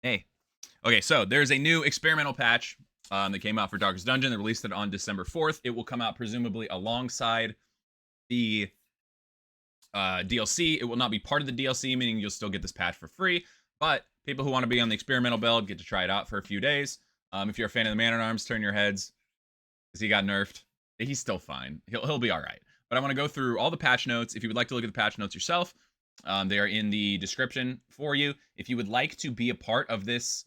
Hey. Okay, so there's a new experimental patch that came out for Darkest Dungeon. They released it on December 4th. It will come out presumably alongside the DLC. It will not be part of the DLC, meaning you'll still get this patch for free. But people who want to be on the experimental build get to try it out for a few days. If you're a fan of the Man at Arms, turn your heads because he got nerfed. He's still fine. He'll be all right. But I want to go through all the patch notes. If you would like to look at the patch notes yourself, they are in the description for you. If you would like to be a part of this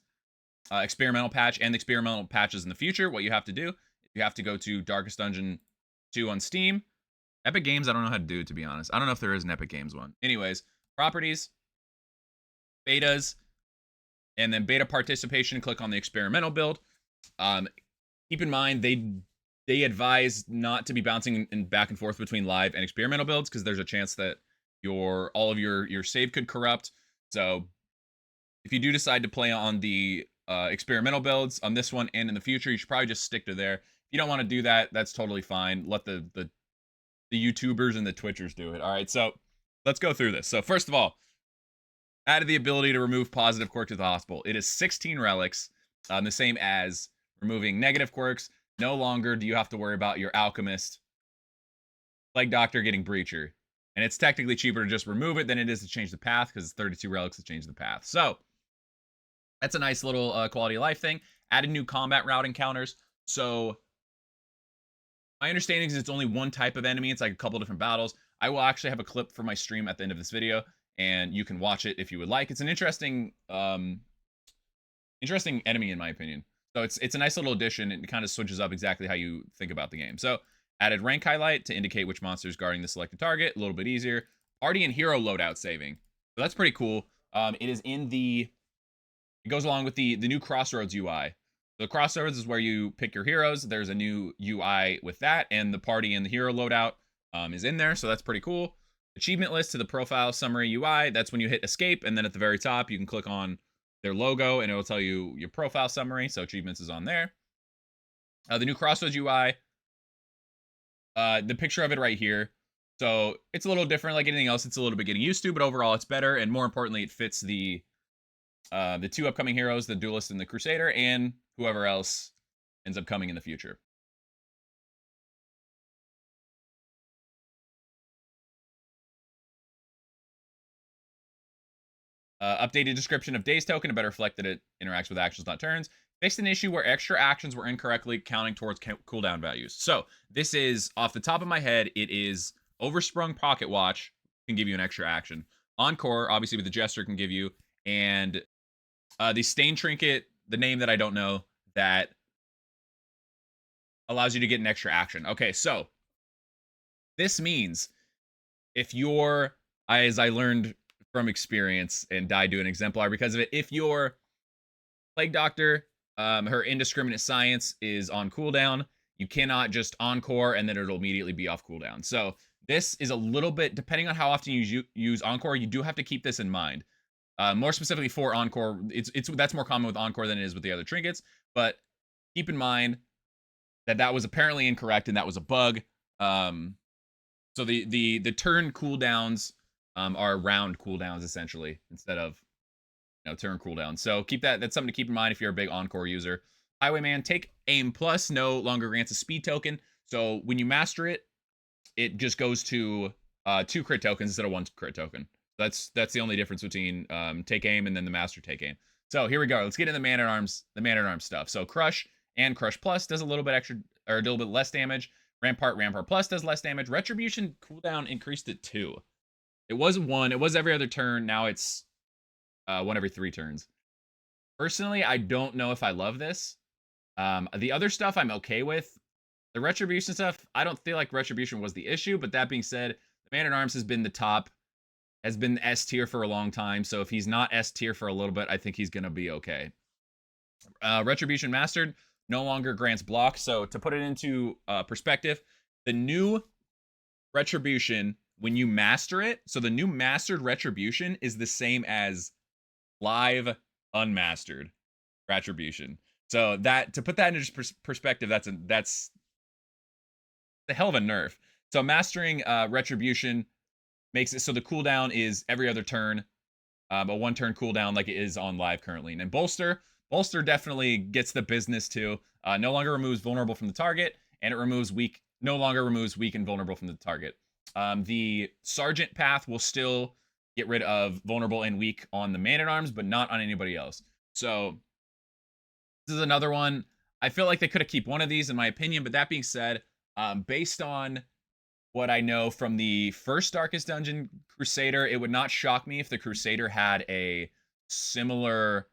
experimental patch and experimental patches in the future, what you have to do, you have to go to Darkest Dungeon 2 on Steam. Epic Games, I don't know how to do, to be honest. I don't know if there is an Epic Games one. Anyways, properties, betas, and then beta participation, click on the experimental build. Keep in mind, they advise not to be bouncing in back and forth between live and experimental builds because there's a chance that all of your save could corrupt. So if you do decide to play on the experimental builds on this one and in the future, you should probably just stick to there. If you don't want to do that, that's totally fine. Let the YouTubers and the Twitchers do it. All right, so let's go through this. So first of all, added the ability to remove positive quirks at the hospital. It is 16 relics, the same as removing negative quirks. No longer do you have to worry about your alchemist, plague doctor getting breacher. And it's technically cheaper to just remove it than it is to change the path because it's 32 relics to change the path. So that's a nice little quality of life thing. Added new combat route encounters. So my understanding is it's only one type of enemy. It's like a couple different battles. I will actually have a clip for my stream at the end of this video, and you can watch it if you would like. It's an interesting enemy in my opinion. So it's a nice little addition. It kind of switches up exactly how you think about the game. So added rank highlight to indicate which monster is guarding the selected target. A little bit easier. Party and hero loadout saving. So that's pretty cool. It is in the it goes along with the new Crossroads UI. So Crossroads is where you pick your heroes. There's a new UI with that, and the party and the hero loadout is in there, so that's pretty cool. Achievement list to the profile summary UI. That's when you hit escape, and then at the very top, you can click on their logo, and it'll tell you your profile summary. So achievements is on there. The new Crossroads UI, the picture of it right here. So it's a little different, like anything else. It's a little bit getting used to, but overall, it's better, and more importantly, it fits the two upcoming heroes, the Duelist and the Crusader, and whoever else ends up coming in the future. Updated description of Daze Token to better reflect that it interacts with actions, not turns. Fixed an issue where extra actions were incorrectly counting towards cooldown values. So this is, off the top of my head, it is Oversprung Pocket Watch can give you an extra action. Encore, obviously with the Jester, can give you, and the Stain Trinket, the name that I don't know, that allows you to get an extra action. Okay, so this means if you're, as I learned from experience and died to an exemplar because of it, if your plague doctor, her indiscriminate science is on cooldown, you cannot just encore and then it'll immediately be off cooldown. So this is a little bit, depending on how often you use encore, you do have to keep this in mind. More specifically for encore, it's that's more common with encore than it is with the other trinkets, but keep in mind that was apparently incorrect and that was a bug. So the turn cooldowns are round cooldowns essentially instead of turn cooldowns. So keep that. That's something to keep in mind if you're a big encore user. Highwayman, take aim plus no longer grants a speed token. So when you master it, it just goes to 2 crit tokens instead of 1 crit token. That's the only difference between take aim and then the master take aim. So here we go. Let's get into the Man at Arms stuff. So Crush and Crush Plus does a little bit extra or a little bit less damage. Rampart Plus does less damage. Retribution cooldown increased to 2. It was 1. It was every other turn. Now it's 1 every 3 turns. Personally, I don't know if I love this. The other stuff I'm okay with. The Retribution stuff, I don't feel like Retribution was the issue, but that being said, the Man at Arms has been the top, has been S tier for a long time, so if he's not S tier for a little bit, I think he's going to be okay. Retribution Mastered no longer grants block, so to put it into perspective, the new Retribution, when you master it, so the new Mastered Retribution is the same as live unmastered Retribution. So that, to put that into perspective, that's the hell of a nerf. So mastering Retribution makes it so the cooldown is every other turn. A 1-turn cooldown like it is on live currently. And then Bolster definitely gets the business too. No longer removes vulnerable from the target, and it removes weak. No longer removes weak and vulnerable from the target. The Sergeant path will still get rid of vulnerable and weak on the Man-at-Arms, but not on anybody else. So this is another one. I feel like they could have kept one of these in my opinion, but that being said, based on what I know from the first Darkest Dungeon Crusader, it would not shock me if the Crusader had a similar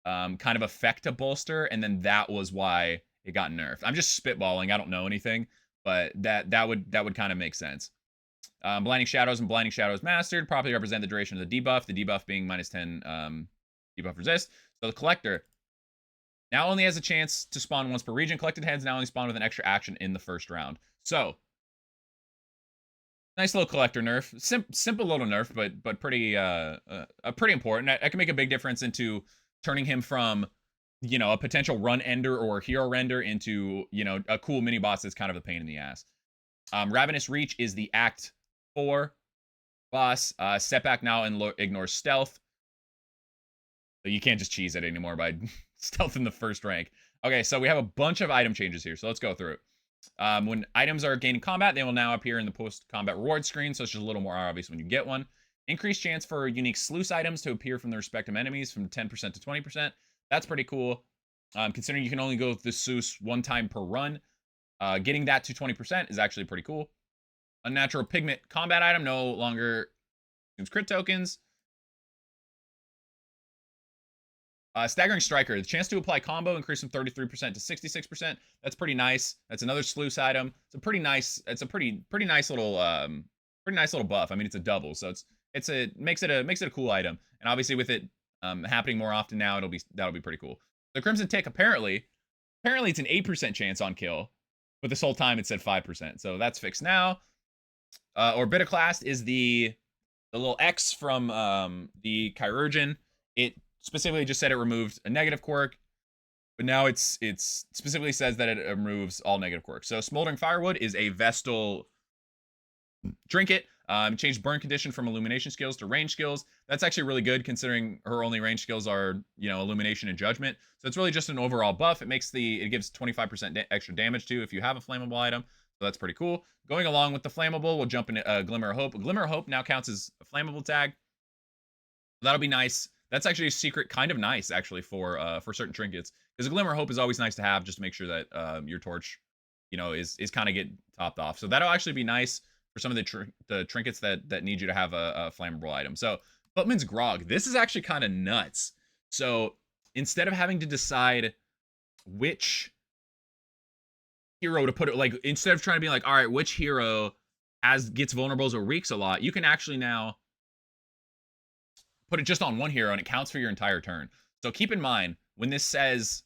kind of effect to Bolster, and then that was why it got nerfed. I'm just spitballing. I don't know anything, but that would kind of make sense. Blinding Shadows and Blinding Shadows Mastered properly represent the duration of the debuff. The debuff being -10 debuff resist. So the Collector now only has a chance to spawn once per region. Collected heads now only spawn with an extra action in the first round. So nice little Collector nerf. Simple little nerf, but pretty pretty important. That can make a big difference into turning him from, you know, a potential run ender or hero render into, you know, a cool mini boss that's kind of a pain in the ass. Ravenous Reach is the Act 4 boss. Setback now ignores stealth. So you can't just cheese it anymore by stealth in the first rank. Okay, so we have a bunch of item changes here, so let's go through it. When items are gaining combat, they will now appear in the post-combat reward screen, so it's just a little more obvious when you get one. Increased chance for unique sluice items to appear from the respective enemies from 10% to 20%. That's pretty cool. Considering you can only go with the sluice one time per run, getting that to 20% is actually pretty cool. Unnatural Pigment combat item no longer consumes crit tokens. Staggering Striker, the chance to apply combo increase from 33% to 66%. That's pretty nice. That's another sluice item. It's a pretty nice little buff. I mean, it's a double, so it makes it a cool item. And obviously with it happening more often now, that'll be pretty cool. The Crimson Tick apparently it's an 8% chance on kill, but this whole time it said 5%. So that's fixed now. Orbitoclast is the little X from the Chirurgeon. It specifically just said it removed a negative quirk, but now it's specifically says that it removes all negative quirks. So Smoldering Firewood is a Vestal trinket. Changed burn condition from illumination skills to range skills. That's actually really good considering her only range skills are, you know, illumination and judgment. So it's really just an overall buff. It gives 25% extra damage too if you have a flammable item. So that's pretty cool. Going along with the flammable, we'll jump into Glimmer of Hope. Glimmer of Hope now counts as a flammable tag. That'll be nice. That's actually a secret, kind of nice actually for certain trinkets, because a Glimmer of Hope is always nice to have just to make sure that your torch, you know, is kind of get topped off. So that'll actually be nice for some of the trinkets that need you to have a flammable item. So Footman's Grog, this is actually kind of nuts. So instead of having to decide which hero to put it, like instead of trying to be like, all right, which hero gets vulnerables or reeks a lot, you can actually now put it just on one hero and it counts for your entire turn. So keep in mind when this says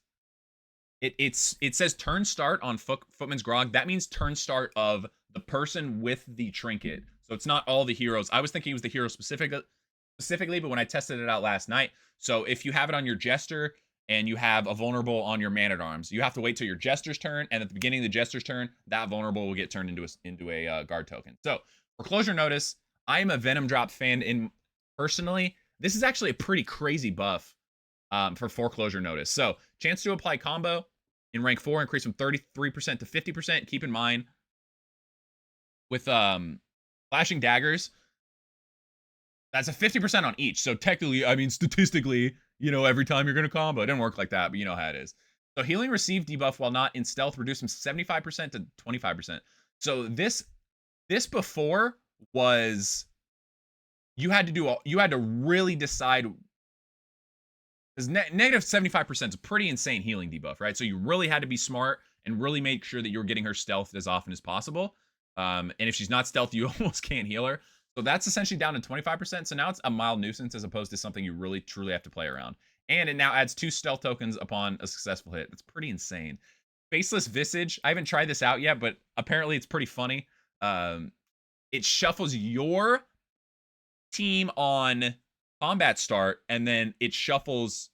it says turn start on Footman's Grog, that means turn start of the person with the trinket. So it's not all the heroes. I was thinking it was the hero specifically, but when I tested it out last night, so if you have it on your Jester and you have a vulnerable on your Man-at-Arms, you have to wait till your Jester's turn, and at the beginning of the Jester's turn, that vulnerable will get turned into a guard token. So Foreclosure Notice, I am a Venom Drop fan personally. This is actually a pretty crazy buff for Foreclosure Notice. So chance to apply combo in rank 4 increase from 33% to 50%. Keep in mind with Flashing Daggers, that's a 50% on each. So technically, I mean statistically, you know, every time you're going to combo, it didn't work like that, but you know how it is. So healing received debuff while not in stealth reduced from 75% to 25%. So this before was you had to really decide, because negative 75% is a pretty insane healing debuff, right? So you really had to be smart and really make sure that you were getting her stealth as often as possible. And if she's not stealth, you almost can't heal her. So that's essentially down to 25%. So now it's a mild nuisance as opposed to something you really truly have to play around. And it now adds 2 stealth tokens upon a successful hit. That's pretty insane. Faceless Visage, I haven't tried this out yet, but apparently it's pretty funny. It shuffles your team on combat start, and then it shuffles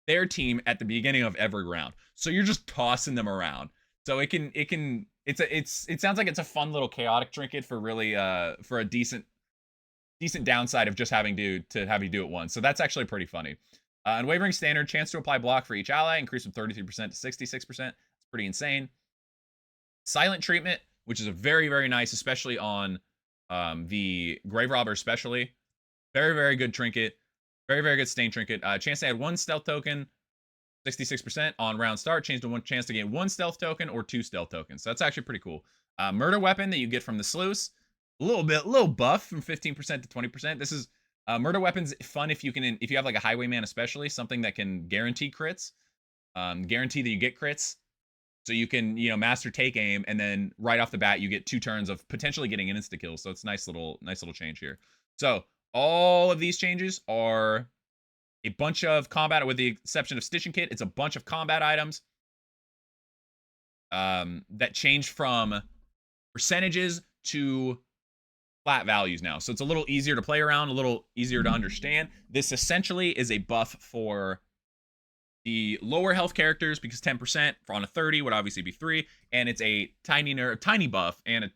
their team at the beginning of every round. So you're just tossing them around. So it sounds like it's a fun little chaotic trinket for really for a decent decent downside of just having to have you do it once. So that's actually pretty funny. Unwavering Standard, chance to apply block for each ally, increase from 33% to 66%. It's pretty insane. Silent Treatment, which is a very, very nice, especially on the Grave Robber especially. Very, very good trinket. Very, very good stain trinket. Chance to add 1 stealth token, 66% on round start. Change to 1 chance to gain 1 stealth token or 2 stealth tokens. So that's actually pretty cool. Murder Weapon that you get from the Sluice. A little buff from 15% to 20%. This is Murder Weapon's fun if you have like a Highwayman especially, something that can guarantee crits. Guarantee that you get crits. So you can, master take aim, and then right off the bat you get 2 turns of potentially getting an insta kill. So it's nice little change here. So all of these changes are a bunch of combat, with the exception of Stitching Kit. It's a bunch of combat items that change from percentages to flat values now. So it's a little easier to play around, a little easier to understand. This essentially is a buff for the lower health characters, because 10% on a 30 would obviously be 3, and it's a tiny buff, and a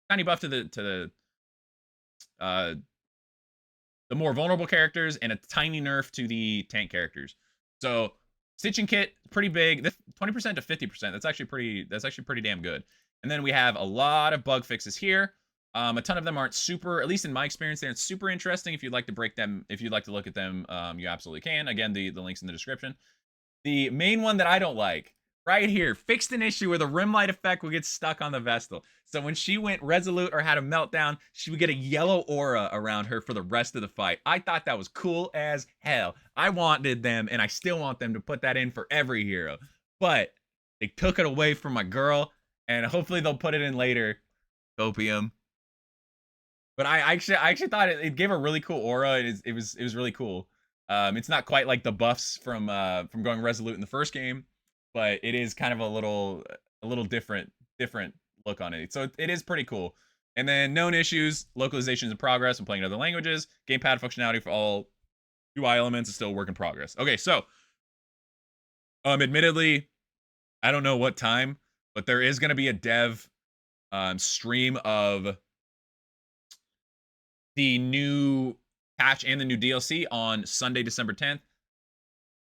tiny buff to the more vulnerable characters, and a tiny nerf to the tank characters. So Stitching Kit, pretty big. 20% to 50%. That's actually pretty damn good. And then we have a lot of bug fixes here. A ton of them aren't super, at least in my experience, they aren't super interesting. If you'd like to break them, if you'd like to look at them, you absolutely can. Again, the link's in the description. The main one that I don't like, right here, fixed an issue where the rim light effect would get stuck on the Vestal. So when she went resolute or had a meltdown, she would get a yellow aura around her for the rest of the fight. I thought that was cool as hell. I wanted them, and I still want them to put that in for every hero. But they took it away from my girl, and hopefully they'll put it in later. Copium. But I actually thought it gave a really cool aura. It was really cool. It's not quite like the buffs from going resolute in the first game, but it is kind of a little different look on it. So it is pretty cool. And then known issues, localizations in progress when playing in other languages, gamepad functionality for all UI elements is still a work in progress. Okay, so admittedly, I don't know what time, but there is going to be a dev stream of the new patch and the new DLC on Sunday, December 10th.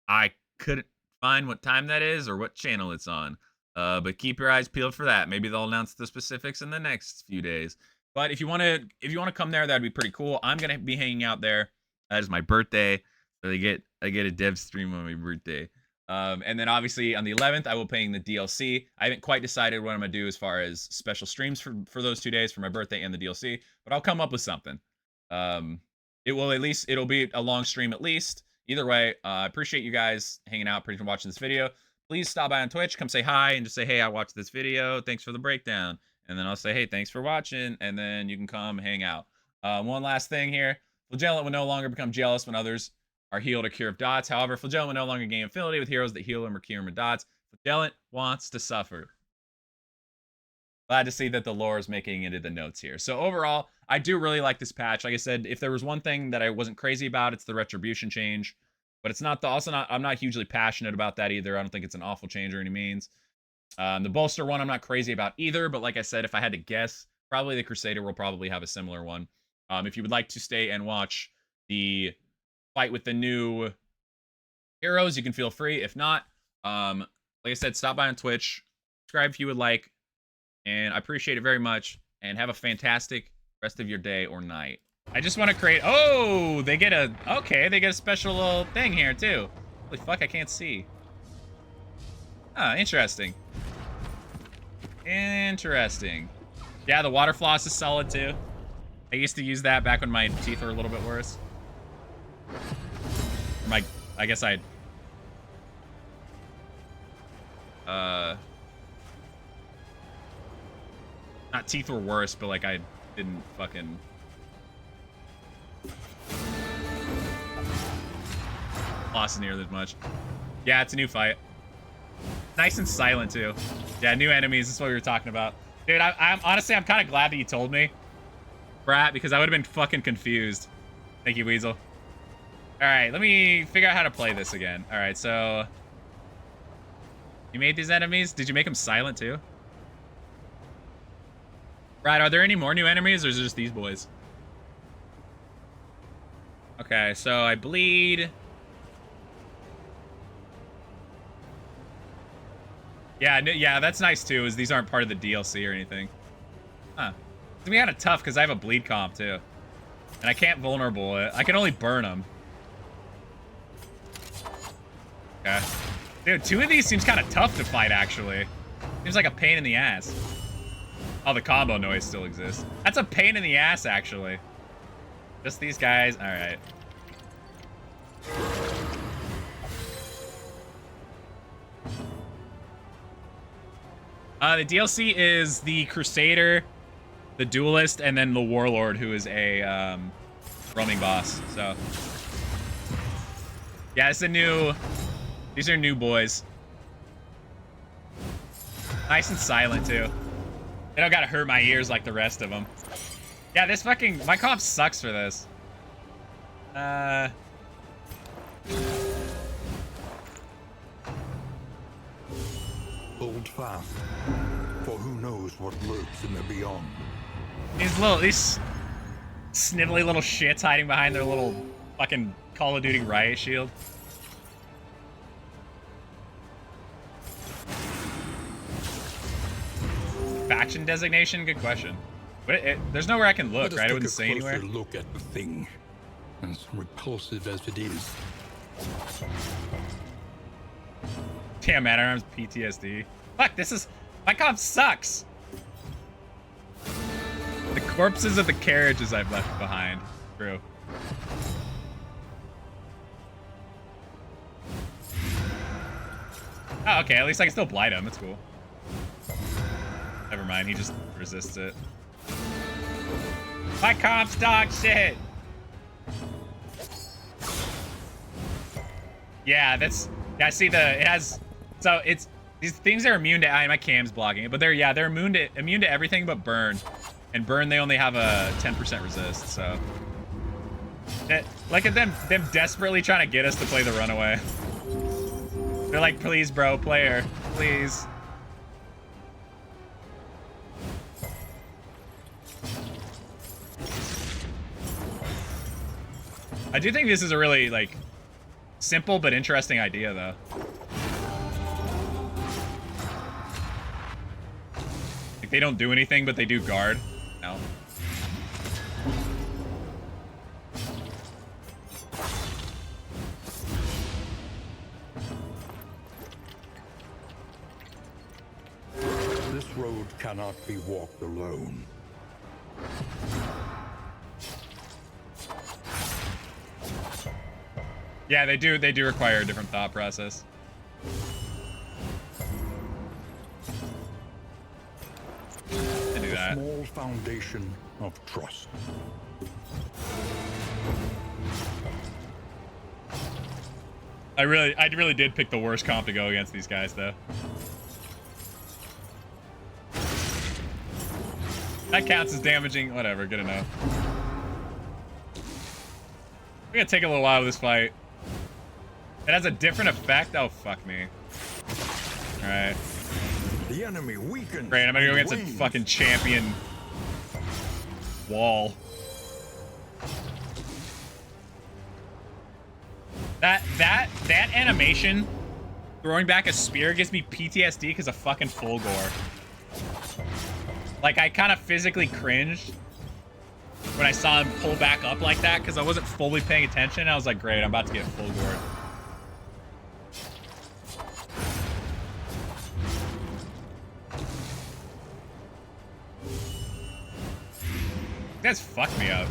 I couldn't find what time that is or what channel it's on. But keep your eyes peeled for that. Maybe they'll announce the specifics in the next few days. But if you want to come there, that'd be pretty cool. I'm gonna be hanging out there. That is my birthday. So I get a dev stream on my birthday. And then obviously on the 11th, I will paying the DLC. I haven't quite decided what I'm gonna do as far as special streams for those 2 days for my birthday and the DLC, but I'll come up with something. It'll be a long stream at least. Either way, I appreciate you guys hanging out, watching this video. Please stop by on Twitch, come say hi, and just say, hey, I watched this video. Thanks for the breakdown. And then I'll say, hey, thanks for watching. And then you can come hang out. One last thing here. Flagellant will no longer become jealous when others are healed or cured of dots. However, Flagellant will no longer gain affinity with heroes that heal him or cure him of dots. Flagellant wants to suffer. Glad to see that the lore is making it into the notes here. So overall, I do really like this patch. Like I said, if there was one thing that I wasn't crazy about, it's the retribution change. But it's not I'm not hugely passionate about that either. I don't think it's an awful change or any means. The bolster one I'm not crazy about either, but like I said, if I had to guess, probably the Crusader will probably have a similar one. If you would like to stay and watch the fight with the new heroes, you can feel free. If not, like I said, stop by on Twitch, subscribe if you would like, and I appreciate it very much, and have a fantastic rest of your day or night. I just want to create... Oh, they get a special little thing here, too. Holy fuck, I can't see. Ah, interesting. Interesting. Yeah, the water floss is solid, too. I used to use that back when my teeth were a little bit worse. I guess I'd... Not teeth were worse, but like I didn't fucking... Lost near as much. Yeah, it's a new fight. Nice and silent too. Yeah, new enemies. That's what we were talking about. Dude, I'm honestly, I'm kind of glad that you told me, Brat, because I would have been fucking confused. Thank you, Weasel. All right, let me figure out how to play this again. All right, so you made these enemies. Did you make them silent too? Brat, are there any more new enemies, or is it just these boys? Okay, so I bleed. Yeah, yeah, that's nice too, is these aren't part of the DLC or anything. Huh. It's gonna be kind of tough because I have a bleed comp too. And I can't vulnerable it. I can only burn them. Okay. Dude, 2 of these seems kind of tough to fight, actually. Seems like a pain in the ass. Oh, the combo noise still exists. That's a pain in the ass, actually. Just these guys. All right. The DLC is the Crusader, the Duelist, and then the Warlord, who is a roaming boss. So, yeah, it's a new. These are new boys. Nice and silent too. They don't gotta hurt my ears like the rest of them. Yeah, this fucking my comp sucks for this. Hold fast, for who knows what lurks in the beyond. These snivelly little shits hiding behind their little fucking Call of Duty riot shield. Faction designation? Good question. But there's nowhere I can look, right? It wouldn't say anywhere. Look at the thing, as repulsive as it is. Damn, man, arms PTSD. Fuck, this is my comp sucks. The corpses of the carriages I've left behind. True. Oh, okay. At least I can still blight him. That's cool. Never mind. He just resists it. My comp's dog shit. Yeah, that's. Yeah, I see it has. So it's these things are immune to. My cam's blocking it, but they're immune to everything but burn. And burn, they only have a 10% resist. So. Look at them desperately trying to get us to play the runaway. They're like, please, bro, player, please. I do think this is a really, like, simple but interesting idea, though. Like, they don't do anything, but they do guard. No. This road cannot be walked alone. Yeah, they do require a different thought process. I do that. A small foundation of trust. I really did pick the worst comp to go against these guys, though. That counts as damaging. Whatever, good enough. We're gonna take a little while with this fight. It has a different effect. Oh, fuck me. Alright. The enemy weakens. Great, I'm gonna go against a fucking champion wall. That animation, throwing back a spear, gives me PTSD because of fucking Fulgore. Like, I kind of physically cringed when I saw him pull back up like that because I wasn't fully paying attention. I was like, great, I'm about to get Fulgore. That's fucked me up.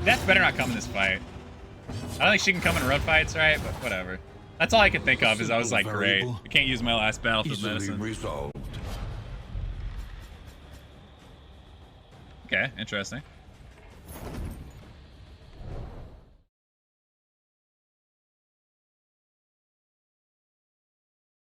Death better not come in this fight. I don't think she can come in road fights, right? But whatever. That's all I could think of is I was like, great. I can't use my last battlefield medicine. Resolved. Okay, interesting.